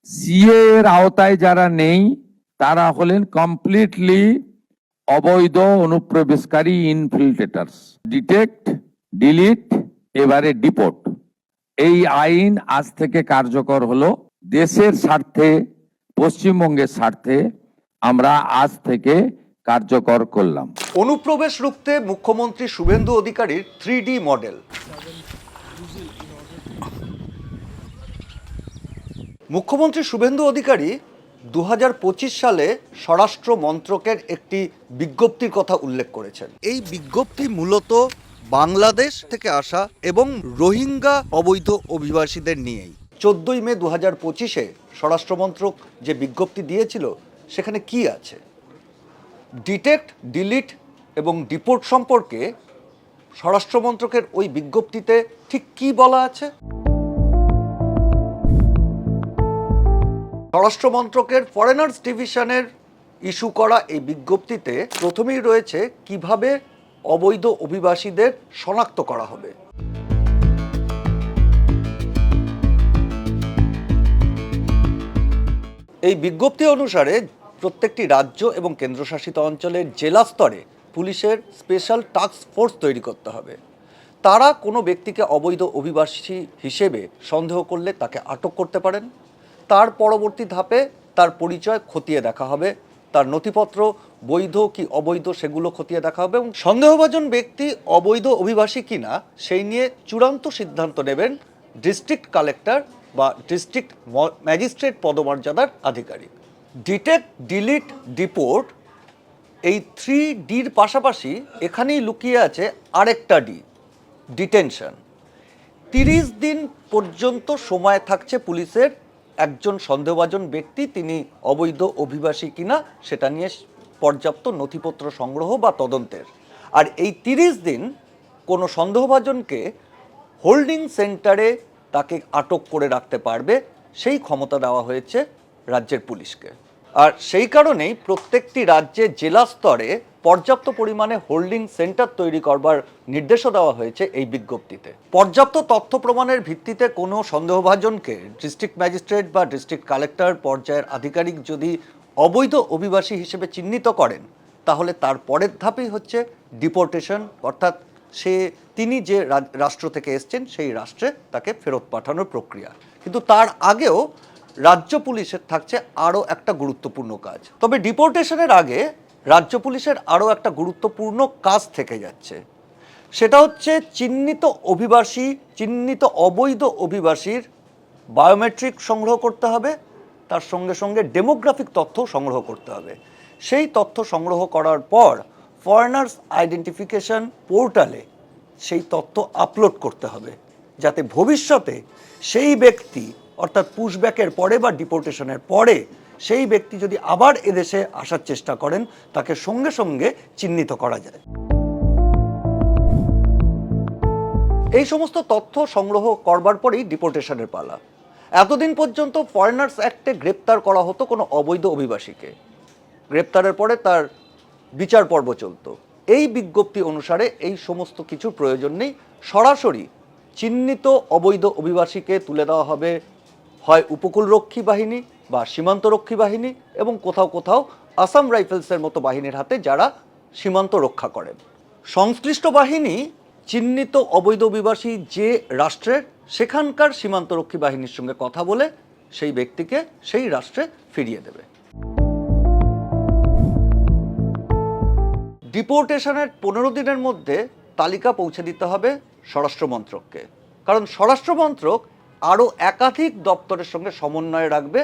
CA এর আওতায় যারা নেই তারা হলেন কমপ্লিটলি অবৈধ অনুপ্রবেশকারী ইনফিল্ট্রেটার্স। ডিটেক্ট, ডিলিট, এবারে ডিপোর্ট, এই আইন আজ থেকে কার্যকর হলো। দেশের স্বার্থে, পশ্চিমবঙ্গের স্বার্থে আমরা আজ থেকে কার্যকর করলাম। অনুপ্রবেশ রুখতে মুখ্যমন্ত্রী শুভেন্দু অধিকারীর 3D মডেল। মুখ্যমন্ত্রী শুভেন্দু অধিকারী 2025 সালে স্বরাষ্ট্র মন্ত্রকের একটি বিজ্ঞপ্তির কথা উল্লেখ করেছেন। এই বিজ্ঞপ্তি মূলত বাংলাদেশ থেকে আসা এবং রোহিঙ্গা অবৈধ অভিবাসীদের নিয়েই। 14ই মে 2025-এ স্বরাষ্ট্র মন্ত্রক যে বিজ্ঞপ্তি দিয়েছিল সেখানে কি আছে? ডিটেক্ট, ডিলিট এবং ডিপোর্ট সম্পর্কে স্বরাষ্ট্র মন্ত্রকের ওই বিজ্ঞপ্তিতে ঠিক কি বলা আছে? স্বরাষ্ট্র মন্ত্রকের ফরেনার্স ডিভিশনের ইস্যু করা এই বিজ্ঞপ্তিতে প্রথমেই রয়েছে কিভাবে অবৈধ অভিবাসীদের শনাক্ত করা হবে। এই বিজ্ঞপ্তি অনুসারে প্রত্যেকটি রাজ্য এবং কেন্দ্রশাসিত অঞ্চলের জেলা স্তরে পুলিশের স্পেশাল টাস্ক ফোর্স তৈরি করতে হবে। তারা কোনো ব্যক্তিকে অবৈধ অভিবাসী হিসেবে সন্দেহ করলে তাকে আটক করতে পারেন। তার পরবর্তী ধাপে তার পরিচয় খতিয়ে দেখা হবে, তার নথিপত্র বৈধ কি অবৈধ সেগুলো খতিয়ে দেখা হবে এবং সন্দেহভাজন ব্যক্তি অবৈধ অভিবাসী কিনা সেই নিয়ে চূড়ান্ত সিদ্ধান্ত নেবেন ডিস্ট্রিক্ট কালেক্টর বা ডিস্ট্রিক্ট ম্যাজিস্ট্রেট পদমর্যাদার আধিকারিক। ডিটেক্ট, ডিলিট, ডিপোর্ট, এই 3Dর পাশাপাশি এখানেই লুকিয়ে আছে আরেকটা ডি, ডিটেনশন। 30 দিন পর্যন্ত সময় থাকছে পুলিশের একজন সন্দেহভাজন ব্যক্তি তিনি অবৈধ অভিবাসী কিনা সেটা নিয়ে পর্যাপ্ত নথিপত্র সংগ্রহ বা তদন্তের। আর এই 30 দিন কোনো সন্দেহভাজনকে হোল্ডিং সেন্টারে তাকে আটক করে রাখতে পারবে, সেই ক্ষমতা দেওয়া হয়েছে রাজ্যের পুলিশকে। আর সেই কারণেই প্রত্যেকটি রাজ্যে জেলা স্তরে পর্যাপ্ত পরিমাণে হোল্ডিং সেন্টার তৈরি করবার নির্দেশও দেওয়া হয়েছে এই বিজ্ঞপ্তিতে। পর্যাপ্ত তথ্য প্রমাণের ভিত্তিতে কোনো সন্দেহভাজনকে ডিস্ট্রিক্ট ম্যাজিস্ট্রেট বা ডিস্ট্রিক্ট কালেক্টর পর্যায়ের আধিকারিক যদি অবৈধ অভিবাসী হিসেবে চিহ্নিত করেন তাহলে তার পরের ধাপই হচ্ছে ডিপোর্টেশন, অর্থাৎ তিনি যে রাষ্ট্র থেকে এসছেন সেই রাষ্ট্রে তাকে ফেরত পাঠানোর প্রক্রিয়া। কিন্তু তার আগেও রাজ্য পুলিশের থাকছে আরও একটা গুরুত্বপূর্ণ কাজ। তবে ডিপোর্টেশনের আগে রাজ্য পুলিশের আরও একটা গুরুত্বপূর্ণ কাজ থেকে যাচ্ছে, সেটা হচ্ছে চিহ্নিত অভিবাসী, চিহ্নিত অবৈধ অভিবাসীর বায়োমেট্রিক সংগ্রহ করতে হবে, তার সঙ্গে সঙ্গে ডেমোগ্রাফিক তথ্য সংগ্রহ করতে হবে। সেই তথ্য সংগ্রহ করার পর ফরেনার্স আইডেন্টিফিকেশন পোর্টালে সেই তথ্য আপলোড করতে হবে, যাতে ভবিষ্যতে সেই ব্যক্তি অর্থাৎ পুশব্যাকের পরে বা ডিপোর্টেশনের পরে সেই ব্যক্তি যদি আবার এদেশে আসার চেষ্টা করেন তাকে সঙ্গে সঙ্গে চিহ্নিত করা যায়। এই সমস্ত তথ্য সংগ্রহ করবার পরেই ডিপোর্টেশনের পালা। এতদিন পর্যন্ত ফরেনার্স অ্যাক্টে গ্রেপ্তার করা হতো কোনো অবৈধ অভিবাসীকে, গ্রেপ্তারের পরে তার বিচার পর্ব চলত। এই বিজ্ঞপ্তি অনুসারে এই সমস্ত কিছুর প্রয়োজন নেই, সরাসরি চিহ্নিত অবৈধ অভিবাসীকে তুলে দেওয়া হবে হয় উপকূলরক্ষী বাহিনী বা সীমান্তরক্ষী বাহিনী এবং কোথাও কোথাও আসাম রাইফেলসের মতো বাহিনীর হাতে, যারা সীমান্ত রক্ষা করেন। সংশ্লিষ্ট বাহিনী চিহ্নিত অবৈধ অভিবাসী যে রাষ্ট্রের, সেখানকার সীমান্তরক্ষী বাহিনীর সঙ্গে কথা বলে সেই ব্যক্তিকে সেই রাষ্ট্রে ফিরিয়ে দেবে। ডিপোর্টেশনের 15 দিনের মধ্যে তালিকা পৌঁছে দিতে হবে স্বরাষ্ট্র মন্ত্রককে, কারণ স্বরাষ্ট্র মন্ত্রক আরও একাধিক দপ্তরের সঙ্গে সমন্বয় রাখবে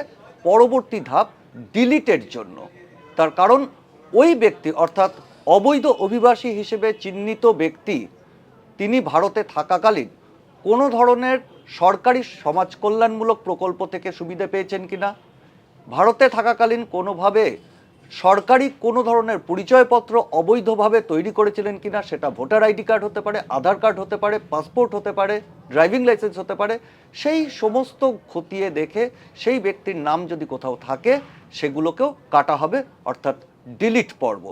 পরবর্তী ধাপ ডিলিটের জন্য। তার কারণ ওই ব্যক্তি অর্থাৎ অবৈধ অভিবাসী হিসেবে চিহ্নিত ব্যক্তি তিনি ভারতে থাকাকালীন কোনো ধরনের সরকারি সমাজ কল্যাণমূলক প্রকল্প থেকে সুবিধা পেয়েছেন কিনা, ভারতে থাকাকালীন কোনোভাবে সরকারি কোনো ধরনের পরিচয়পত্র অবৈধভাবে তৈরি করেছিলেন কিনা, সেটা ভোটার আইডি কার্ড হতে পারে, আধার কার্ড হতে পারে, পাসপোর্ট হতে পারে, ড্রাইভিং লাইসেন্স হতে পারে, সেই সমস্ত খতিয়ে দেখে সেই ব্যক্তির নাম যদি কোথাও থাকে সেগুলোকেও কাটা হবে, অর্থাৎ ডিলিট পর্ব।